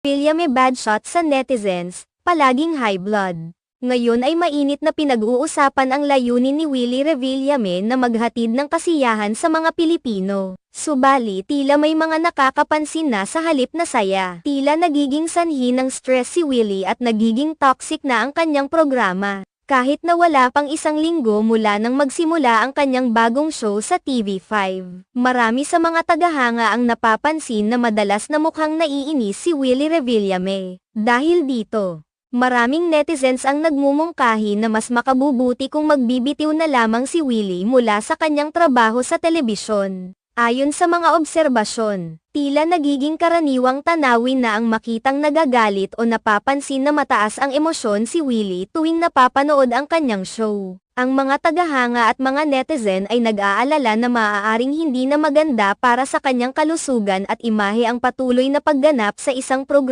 Revillame bad shot sa netizens, palaging high blood. Ngayon ay mainit na pinag-uusapan ang layunin ni Willie Revillame na maghatid ng kasiyahan sa mga Pilipino. Subali tila may mga nakakapansin na sa halip na saya. Tila nagiging sanhi ng stress si Willie at nagiging toxic na ang kanyang programa. Kahit na wala pang isang linggo mula nang magsimula ang kanyang bagong show sa TV5. Marami sa mga tagahanga ang napapansin na madalas na mukhang naiinis si Willie Revillame. Dahil dito, maraming netizens ang nagmumungkahi na mas makabubuti kung magbibitiw na lamang si Willie mula sa kanyang trabaho sa telebisyon. Ayon sa mga obserbasyon, tila nagiging karaniwang tanawin na ang makitang nagagalit o napapansin na mataas ang emosyon si Willie tuwing napapanood ang kanyang show. Ang mga tagahanga at mga netizen ay nag-aalala na maaaring hindi na maganda para sa kanyang kalusugan at imahe ang patuloy na pagganap sa isang programa.